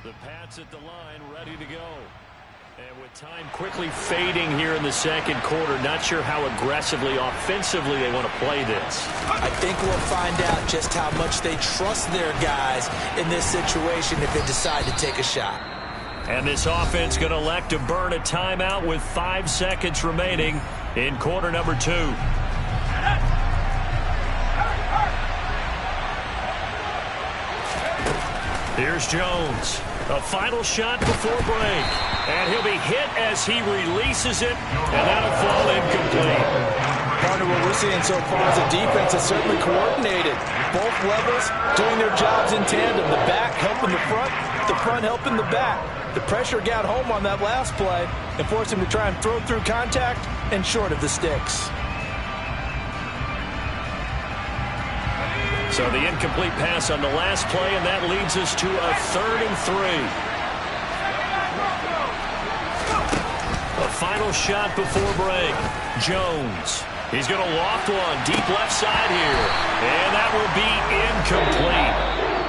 The Pats at the line, ready to go. And with time quickly fading here in the second quarter, not sure how aggressively, offensively they want to play this. I think we'll find out just how much they trust their guys in this situation if they decide to take a shot. And this offense going to elect to burn a timeout with 5 seconds remaining in quarter number 2. Here's Jones. A final shot before break. And he'll be hit as he releases it, and that'll fall incomplete. Partner, what we're seeing so far is a defense that's certainly coordinated. Both levels doing their jobs in tandem. The back helping the front helping the back. The pressure got home on that last play and forced him to try and throw through contact and short of the sticks. So the incomplete pass on the last play, and that leads us to a 3rd and 3. A final shot before break. Jones. He's going to loft one deep left side here. And that will be incomplete.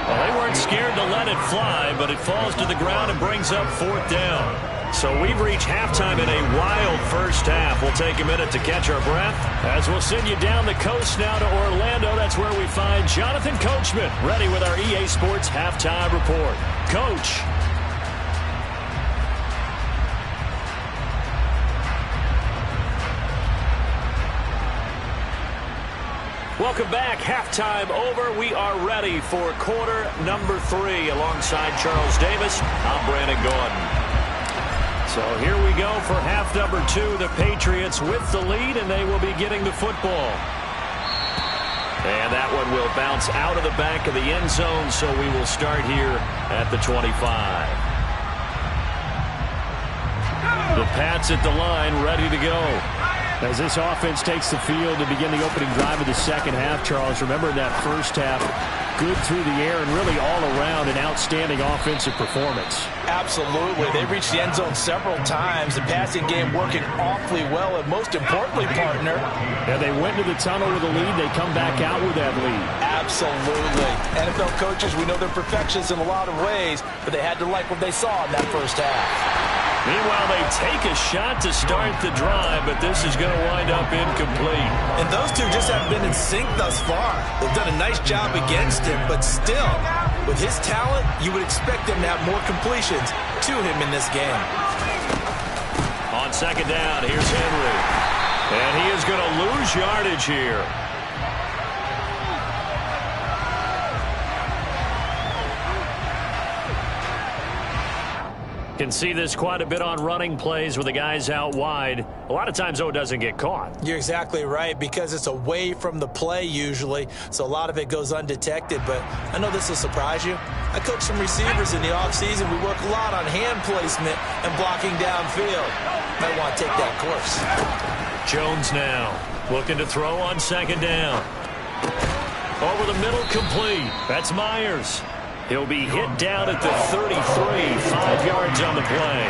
Well, they weren't scared to let it fly, but it falls to the ground and brings up 4th down. So we've reached halftime in a wild first half. We'll take a minute to catch our breath as we'll send you down the coast now to Orlando. That's where we find Jonathan Coachman ready with our EA Sports Halftime Report. Coach. Welcome back. Halftime over. We are ready for quarter number 3. Alongside Charles Davis, I'm Brandon Gordon. So here we go for half number 2. The Patriots with the lead, and they will be getting the football. And that one will bounce out of the back of the end zone, so we will start here at the 25. The Pats at the line, ready to go. As this offense takes the field to begin the opening drive of the second half, Charles, remember in that first half, good through the air and really all around an outstanding offensive performance. Absolutely. They reached the end zone several times. The passing game working awfully well, and most importantly, partner. Yeah, they went to the tunnel with a lead. They come back out with that lead. Absolutely. NFL coaches, we know they're perfectionists in a lot of ways, but they had to like what they saw in that first half. Meanwhile, they take a shot to start the drive, but this is going to wind up incomplete. And those two just haven't been in sync thus far. They've done a nice job against him, but still, with his talent, you would expect him to have more completions to him in this game. On second down, here's Henry. And he is going to lose yardage here. Can see this quite a bit on running plays with the guys out wide. A lot of times, doesn't get caught. You're exactly right, because it's away from the play usually, so a lot of it goes undetected. But I know this will surprise you. I coach some receivers in the offseason. We work a lot on hand placement and blocking downfield. Might want to take that course. Jones now looking to throw on second down. Over the middle, complete. That's Myers. He'll be hit down at the 33, 5 yards on the play.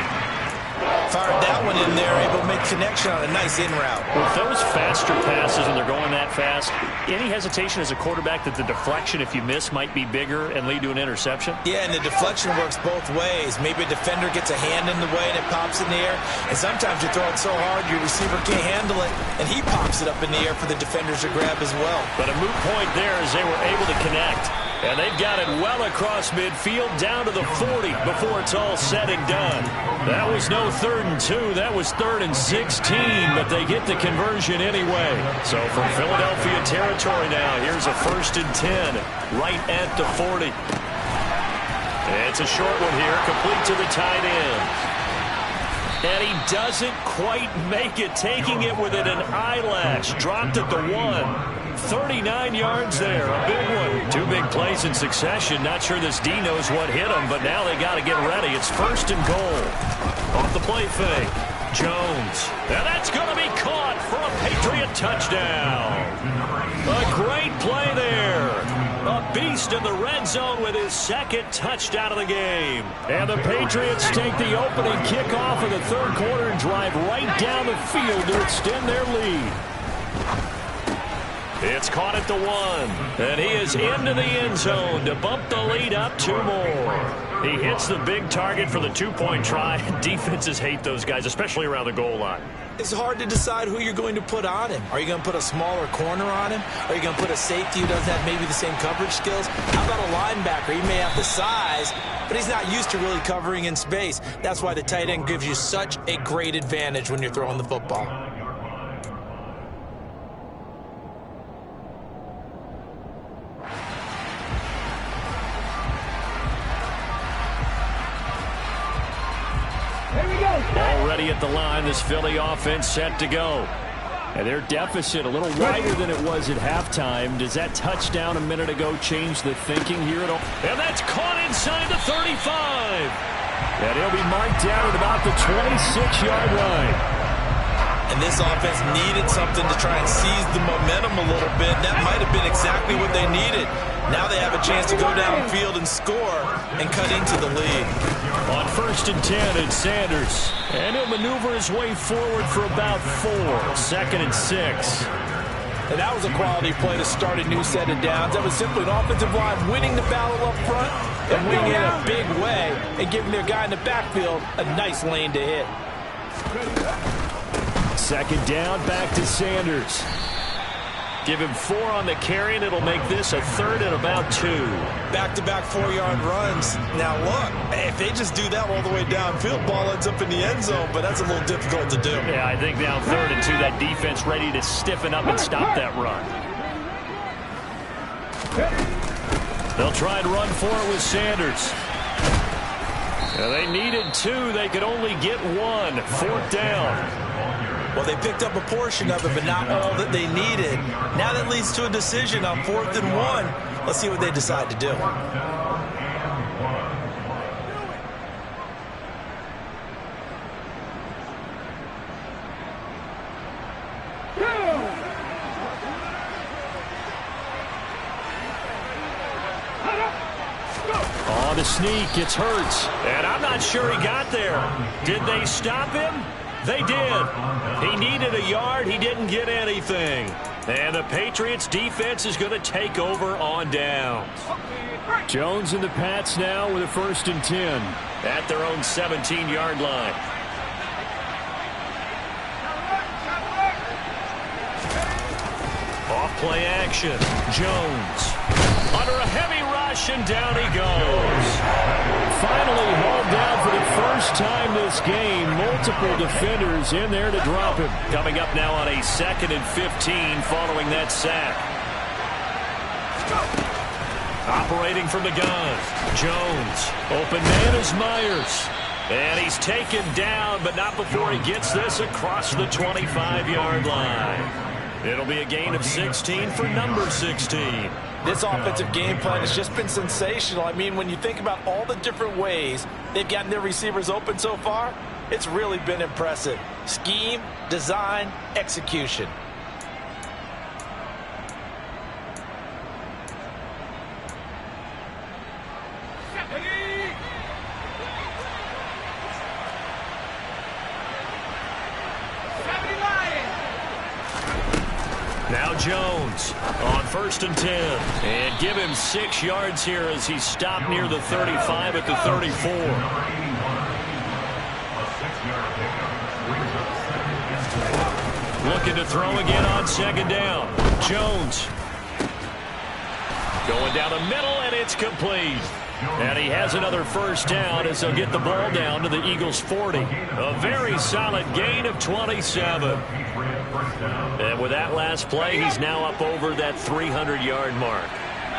Fired that one in there, able to make connection on a nice in route. With those faster passes and they're going that fast, any hesitation as a quarterback that the deflection, if you miss, might be bigger and lead to an interception? Yeah, and the deflection works both ways. Maybe a defender gets a hand in the way and it pops in the air. And sometimes you throw it so hard your receiver can't handle it, and he pops it up in the air for the defenders to grab as well. But a moot point there as they were able to connect. And they've got it well across midfield down to the 40 before it's all said and done. That was no 3rd and 2. That was 3rd and 16, but they get the conversion anyway. So from Philadelphia territory now, here's a 1st and 10 right at the 40. It's a short one here, complete to the tight end. And he doesn't quite make it, taking it within an eyelash. Dropped at the 1. 39 yards there, a big one. 2 big plays in succession. Not sure this D knows what hit him, but now they got to get ready. It's 1st and goal. Off the play fake. Jones. And that's going to be caught for a Patriot touchdown. A great play there. A beast in the red zone with his 2nd touchdown of the game. And the Patriots take the opening kickoff of the 3rd quarter and drive right down the field to extend their lead. It's caught at the 1, and he is into the end zone to bump the lead up 2 more. He hits the big target for the two-point try. Defenses hate those guys, especially around the goal line. It's hard to decide who you're going to put on him. Are you going to put a smaller corner on him? Are you going to put a safety who doesn't have maybe the same coverage skills? How about a linebacker? He may have the size, but he's not used to really covering in space. That's why the tight end gives you such a great advantage when you're throwing the football. Already at the line, this Philly offense set to go. And their deficit a little wider than it was at halftime. Does that touchdown a minute ago change the thinking here at all? And that's caught inside the 35. And he'll be marked down at about the 26-yard line. And this offense needed something to try and seize the momentum a little bit. That might have been exactly what they needed. Now they have a chance to go downfield and score and cut into the lead. On 1st and 10, it's Sanders. And he'll maneuver his way forward for about 4. 2nd and 6. And that was a quality play to start a new set of downs. That was simply an offensive line winning the battle up front and winning in a big way and giving their guy in the backfield a nice lane to hit. 2nd down, back to Sanders. Give him 4 on the carry, and it'll make this a 3rd and about 2. Back-to-back 4-yard runs. Now, look, if they just do that all the way downfield, ball ends up in the end zone, but that's a little difficult to do. Yeah, I think now 3rd and 2, that defense ready to stiffen up and stop that run. They'll try and run for it with Sanders. They needed 2. They could only get 1. 4th down. Well, they picked up a portion of it, but not all that they needed. Now that leads to a decision on 4th and 1. Let's see what they decide to do. On the sneak, it's Hurts. And I'm not sure he got there. Did they stop him? They did. He needed a yard. He didn't get anything. And the Patriots defense is going to take over on downs. Jones and the Pats now with a 1st and 10 at their own 17-yard line. Off play action. Jones under a heavy rush, and down he goes. Finally hauled down for the first time this game. Multiple defenders in there to drop him. Coming up now on a 2nd and 15 following that sack. Operating from the gun. Jones. Open man is Myers. And he's taken down, but not before he gets this across the 25-yard line. It'll be a gain of 16 for number 16. This offensive game plan has just been sensational. I mean, when you think about all the different ways they've gotten their receivers open so far, it's really been impressive. Scheme, design, execution. Now Jones on 1st and 10. And give him 6 yards here as he stopped near the 35 at the 34. Looking to throw again on 2nd down. Jones. Going down the middle, and it's complete. And he has another 1st down as they'll get the ball down to the Eagles' 40. A very solid gain of 27. And with that last play, he's now up over that 300-yard mark.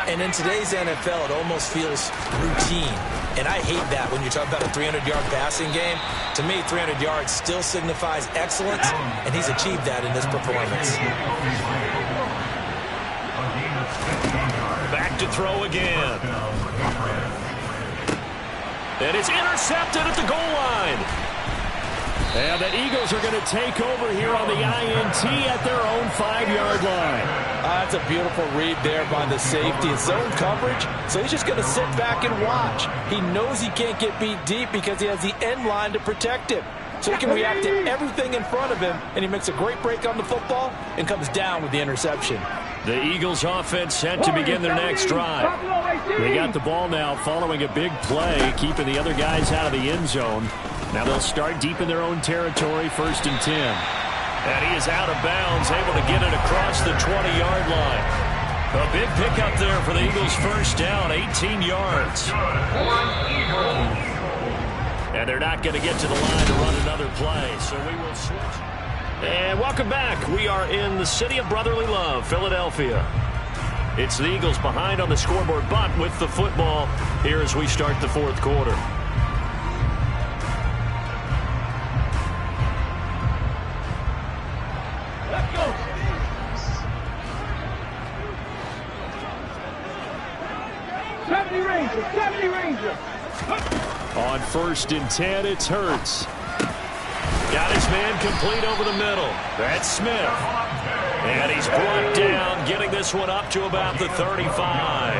And in today's NFL, it almost feels routine. And I hate that when you talk about a 300-yard passing game. To me, 300 yards still signifies excellence, and he's achieved that in this performance. Back to throw again. And it's intercepted at the goal line. And the Eagles are going to take over here on the INT at their own 5-yard line. That's a beautiful read there by the safety. It's zone coverage, so he's just going to sit back and watch. He knows he can't get beat deep because he has the end line to protect him. so he can react to everything in front of him, and he makes a great break on the football and comes down with the interception. The Eagles offense set to begin their next drive. They got the ball now following a big play, keeping the other guys out of the end zone. Now they'll start deep in their own territory, 1st and 10. And he is out of bounds, able to get it across the 20-yard line. A big pickup there for the Eagles, first down, 18 yards. And they're not going to get to the line to run another play, so we will switch. And welcome back. We are in the city of brotherly love, Philadelphia. It's the Eagles behind on the scoreboard, but with the football here as we start the 4th quarter. Let's go. Seventy Ranger. On 1st and 10, it's Hurts. Got his man complete over the middle. That's Smith. And he's brought down, getting this one up to about the 35.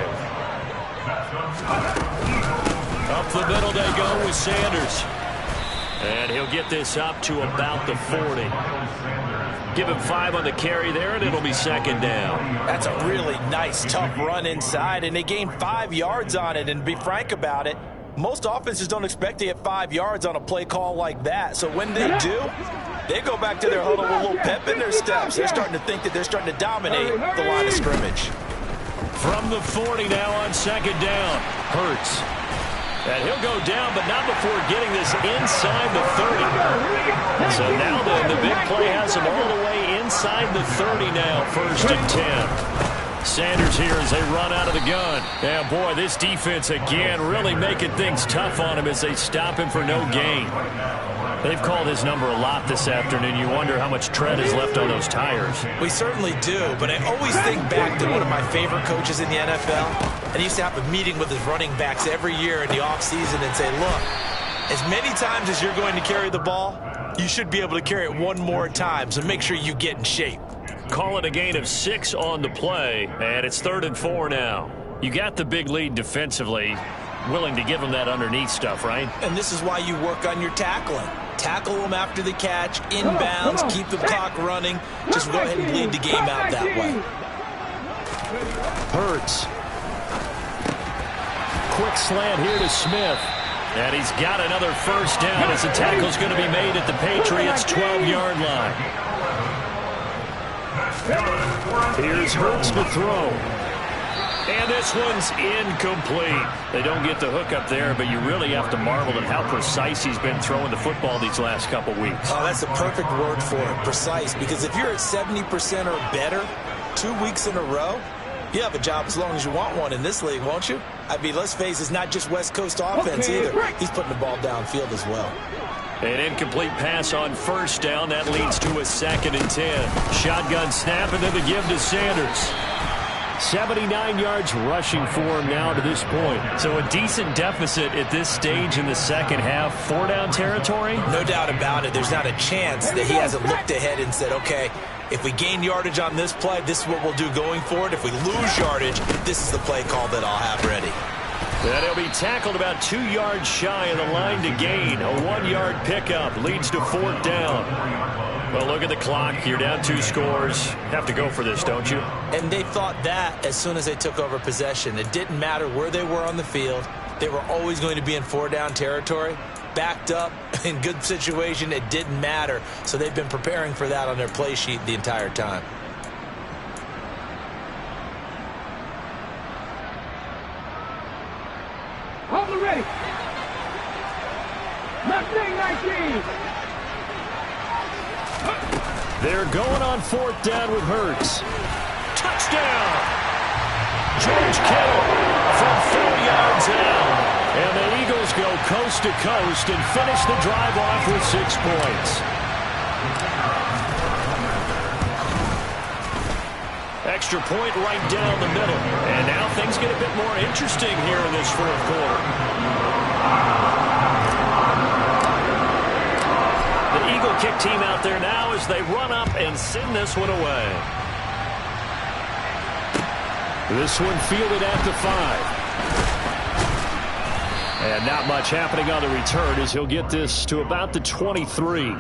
Up the middle they go with Sanders. And he'll get this up to about the 40. Give him 5 on the carry there, and it'll be 2nd down. That's a really nice, tough run inside, and they gained 5 yards on it. And to be frank about it, most offenses don't expect to get 5 yards on a play call like that. So when they do, they go back to their huddle with a little pep in their steps. They're starting to think that they're starting to dominate the line of scrimmage. From the 40 now on 2nd down, Hurts. And he'll go down, but not before getting this inside the 30. So now the big play has him all the way inside the 30 now, 1st and 10. Sanders here as they run out of the gun. And boy, this defense again really making things tough on him as they stop him for no gain. They've called his number a lot this afternoon. You wonder how much tread is left on those tires. We certainly do, but I always think back to one of my favorite coaches in the NFL. And he used to have a meeting with his running backs every year in the offseason and say, look, as many times as you're going to carry the ball, you should be able to carry it one more time, so make sure you get in shape. Call it a gain of 6 on the play, and it's 3rd and 4 now. You got the big lead defensively, willing to give them that underneath stuff, right? And this is why you work on your tackling. Tackle them after the catch, inbounds, keep the clock running. Just go ahead and bleed the game out that way. Hurts. Quick slant here to Smith. And he's got another 1st down as the tackle's going to be made at the Patriots' 12-yard line. Here's Hurts to throw. And this one's incomplete. They don't get the hook up there, but you really have to marvel at how precise he's been throwing the football these last couple weeks. Oh, that's a perfect word for it, precise, because if you're at 70% or better 2 weeks in a row, you have a job as long as you want one in this league, won't you? I mean, let's face it, it's not just West Coast offense either. He's putting the ball downfield as well. An incomplete pass on 1st down. That leads to a 2nd and 10. Shotgun snap, and then the give to Sanders. 79 yards rushing for him now to this point. So a decent deficit at this stage in the second half. 4-down territory? No doubt about it. There's not a chance that he hasn't looked ahead and said, okay, if we gain yardage on this play, this is what we'll do going forward. If we lose yardage, this is the play call that I'll have ready. And he'll be tackled about 2 yards shy of the line to gain. A 1-yard pickup leads to 4th down. Well, look at the clock. You're down 2 scores. Have to go for this, don't you? And they thought that as soon as they took over possession. It didn't matter where they were on the field. They were always going to be in 4-down territory. Backed up, in good situation, it didn't matter. So they've been preparing for that on their play sheet the entire time. Hold it ready. Mustang 19. They're going on 4th down with Hurts. Touchdown! George Kittle from 4 yards out. And the Eagles go coast to coast and finish the drive off with 6 points. Extra point right down the middle. And now things get a bit more interesting here in this 4th quarter. The Eagle kick team out there now as they run up and send this one away. This one fielded at the 5. And not much happening on the return as he'll get this to about the 23.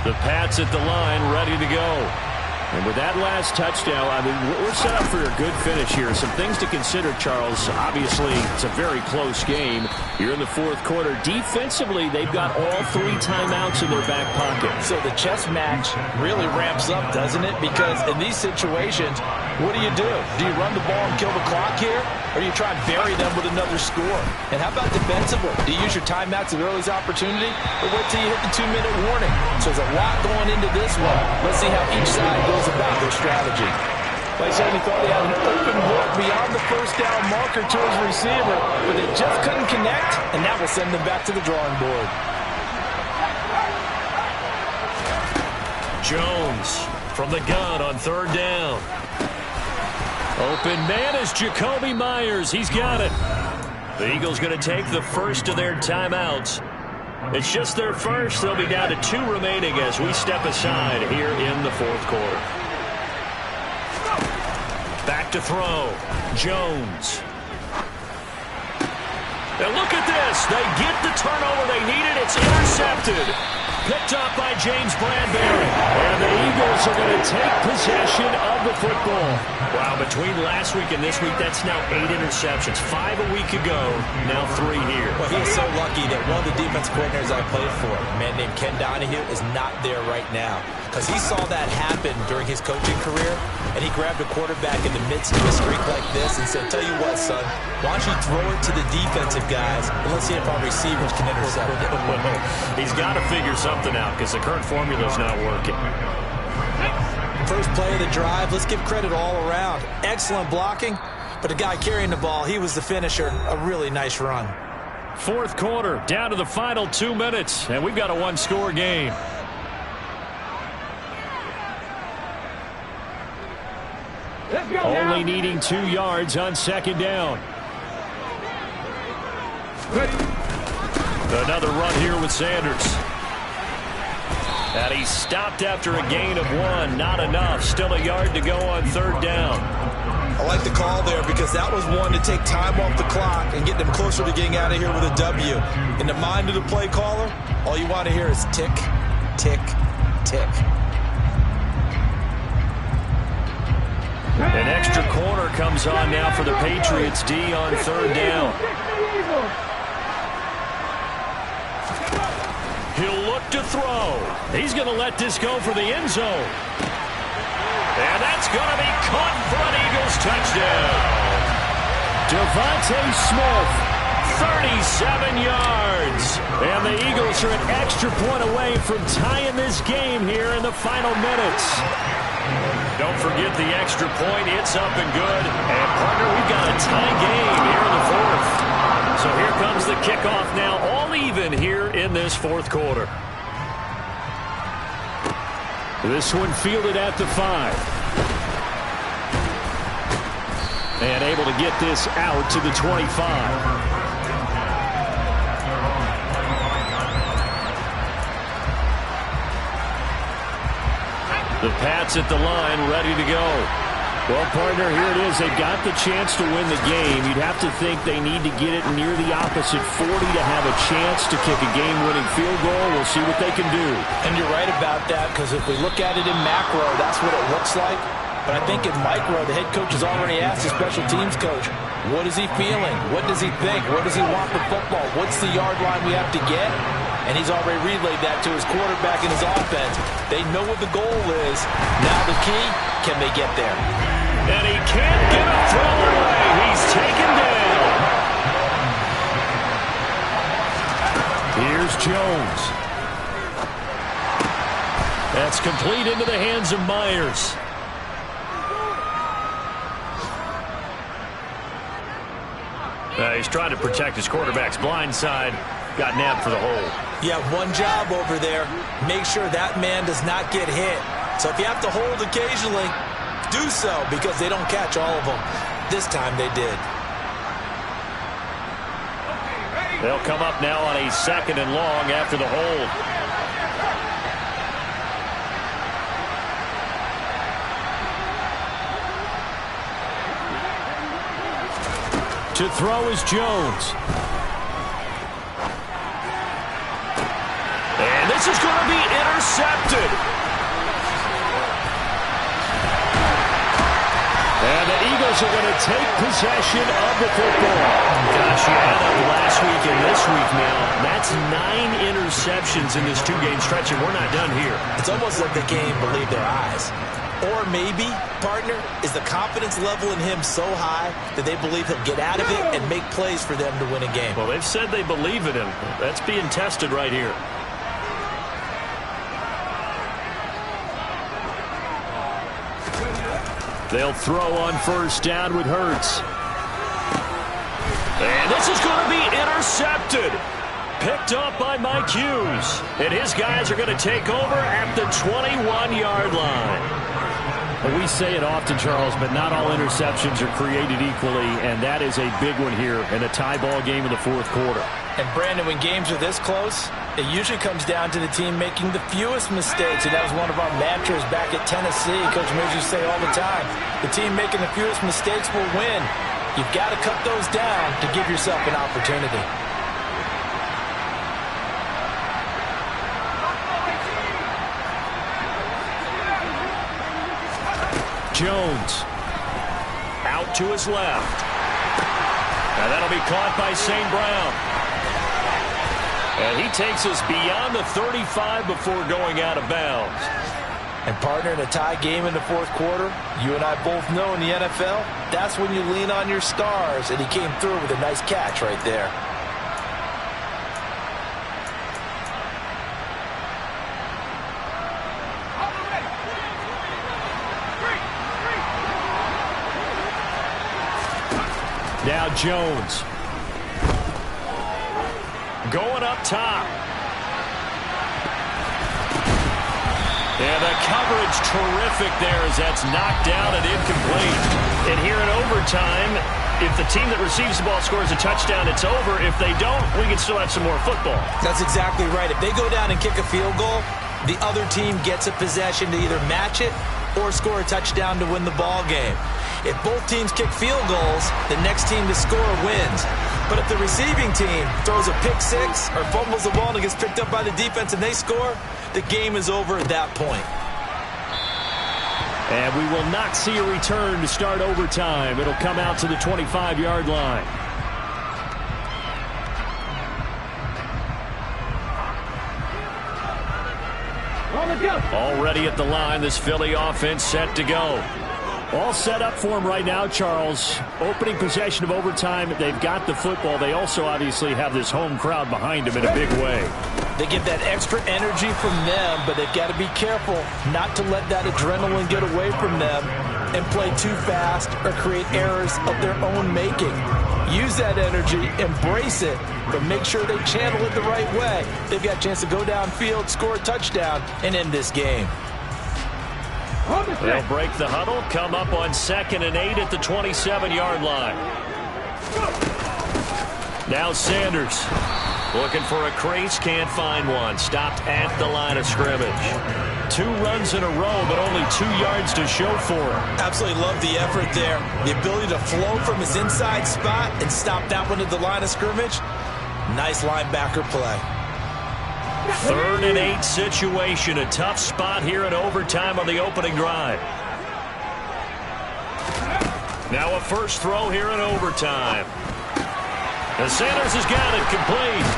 The Pats at the line, ready to go. And with that last touchdown, I mean, we're set up for a good finish here. Some things to consider, Charles. Obviously, it's a very close game. You're in the fourth quarter. Defensively, they've got all 3 timeouts in their back pocket. So the chess match really ramps up, doesn't it? Because in these situations, what do? Do you run the ball and kill the clock here? Or do you try and bury them with another score? And how about defensively? Do you use your timeouts at early's opportunity? Or wait till you hit the 2-minute warning? So there's a lot going into this one. Let's see how each side goes about their strategy. Like I said, he thought he had an open look beyond the first down marker to his receiver, but they just couldn't connect, and that will send them back to the drawing board. Jones from the gun on 3rd down. Open man is Jakobi Meyers. He's got it. The Eagles going to take the first of their timeouts. It's just their first. They'll be down to 2 remaining as we step aside here in the fourth quarter. Back to throw. Jones. And look at this. They get the turnover they needed. It's intercepted. Picked up by James Bradbury. And the Eagles are going to take possession of the football. Wow, between last week and this week, that's now 8 interceptions. 5 a week ago, now 3 here. Well, he's so lucky that one of the defense coordinators I played for, a man named Ken Donahue, is not there right now. Because he saw that happen during his coaching career, and he grabbed a quarterback in the midst of a streak like this and said, tell you what, son, why don't you throw it to the defensive guys, and let's see if our receivers can intercept it. Well, he's got to figure something out because the current formula's not working. First play of the drive, let's give credit all around. Excellent blocking, but the guy carrying the ball, he was the finisher. A really nice run. Fourth quarter, down to the final 2 minutes, and we've got a 1-score game. Only needing 2 yards on 2nd down. Another run here with Sanders. And he stopped after a gain of 1. Not enough. Still a yard to go on 3rd down. I like the call there because that was one to take time off the clock and get them closer to getting out of here with a W. In the mind of the play caller, all you want to hear is tick, tick, tick. An extra corner comes on now for the Patriots D on 3rd down. He'll look to throw. He's going to let this go for the end zone. And that's going to be caught for an Eagles touchdown. Devontae Smith, 37 yards. And the Eagles are an extra point away from tying this game here in the final minutes. Don't forget the extra point. It's up and good. And, partner, we've got a tie game here in the fourth. So here comes the kickoff now, all even here in this fourth quarter. This one fielded at the 5. And able to get this out to the 25. The Pats at the line, ready to go. Well, partner, here it is. They've got the chance to win the game. You'd have to think they need to get it near the opposite 40 to have a chance to kick a game-winning field goal. We'll see what they can do. And you're right about that, because if we look at it in macro, that's what it looks like. But I think in micro, the head coach has already asked the special teams coach, what is he feeling? What does he think? Where does he want the football? What's the yard line we have to get? And he's already relayed that to his quarterback and his offense. They know what the goal is. Now the key, can they get there? And he can't get a throw away. He's taken down. Here's Jones. That's complete into the hands of Meyers. He's trying to protect his quarterback's blind side. Got nabbed for the hold. You have one job over there. Make sure that man does not get hit. So if you have to hold occasionally, do so, because they don't catch all of them. This time they did. They'll come up now on a 2nd and long after the hold. To throw is Jones. And this is going to be intercepted. And the Eagles are going to take possession of the football. Gosh, you add up last week and this week now. That's 9 interceptions in this 2-game stretch, and we're not done here. It's almost like they can't even believe their eyes. Or maybe, partner, is the confidence level in him so high that they believe he'll get out of it and make plays for them to win a game. Well, they've said they believe in him. That's being tested right here. They'll throw on first down with Hurts. And this is going to be intercepted. Picked up by Mike Hughes. And his guys are going to take over at the 21-yard line. We say it often, Charles, but not all interceptions are created equally, and that is a big one here in a tie ball game in the fourth quarter. And, Brandon, when games are this close, it usually comes down to the team making the fewest mistakes, and that was one of our mantras back at Tennessee. Coach Mills used to say all the time, the team making the fewest mistakes will win. You've got to cut those down to give yourself an opportunity. Jones out to his left. And that'll be caught by St. Brown. And he takes us beyond the 35 before going out of bounds. And, partner, in a tie game in the fourth quarter, you and I both know in the NFL, that's when you lean on your stars. And he came through with a nice catch right there. Now Jones. Going up top. And the coverage terrific there as that's knocked down and incomplete. And here in overtime, if the team that receives the ball scores a touchdown, it's over. If they don't, we can still have some more football. That's exactly right. If they go down and kick a field goal, the other team gets a possession to either match it or score a touchdown to win the ball game. If both teams kick field goals, the next team to score wins. But if the receiving team throws a pick six or fumbles the ball and it gets picked up by the defense and they score, the game is over at that point. And we will not see a return to start overtime. It'll come out to the 25-yard line. Already at the line, this Philly offense set to go. All set up for him right now, Charles. Opening possession of overtime. They've got the football. They also obviously have this home crowd behind them in a big way. They get that extra energy from them, but they've got to be careful not to let that adrenaline get away from them and play too fast or create errors of their own making. Use that energy, embrace it, but make sure they channel it the right way. They've got a chance to go downfield, score a touchdown, and end this game. They'll break the huddle, come up on 2nd and 8 at the 27-yard line. Now Sanders looking for a crease, can't find one. Stopped at the line of scrimmage. 2 runs in a row, but only 2 yards to show for him. Absolutely love the effort there. The ability to flow from his inside spot and stop that one at the line of scrimmage. Nice linebacker play. 3rd and 8 situation. A tough spot here in overtime on the opening drive. Now a first throw here in overtime. And Sanders has got it complete.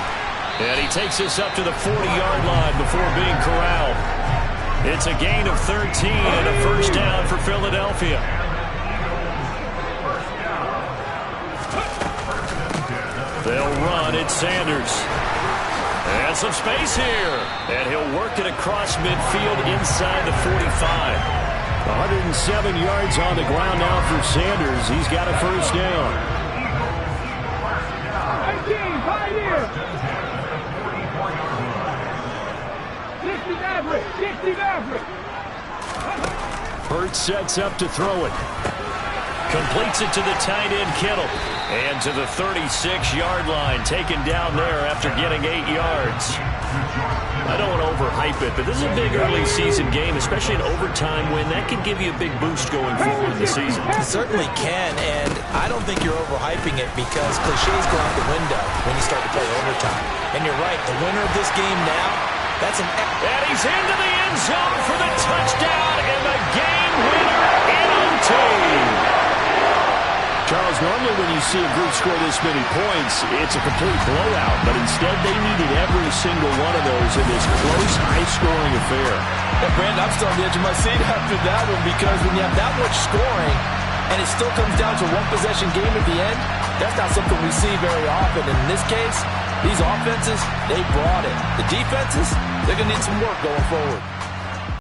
And he takes us up to the 40-yard line before being corralled. It's a gain of 13 and a first down for Philadelphia. They'll run. It's Sanders. And some space here. And he'll work it across midfield inside the 45. 107 yards on the ground now for Sanders. He's got a first down. 19, Pioneer. 60 Maverick, 60 Maverick. Hurts sets up to throw it. Completes it to the tight end, Kittle. And to the 36-yard line, taken down there after getting 8 yards. I don't want to overhype it, but this is a big early season game, especially an overtime win. That can give you a big boost going forward in the season. It certainly can, and I don't think you're overhyping it because cliches go out the window when you start to play overtime. And you're right, the winner of this game now, that's an... And he's into the end zone for the touchdown and the game winner in OT. Charles, normally when you see a group score this many points, it's a complete blowout. But instead, they needed every single one of those in this close, high-scoring affair. Yeah, Brandon, I'm still on the edge of my seat after that one because when you have that much scoring and it still comes down to one possession game at the end, that's not something we see very often. And in this case, these offenses, they brought it. The defenses, they're going to need some work going forward.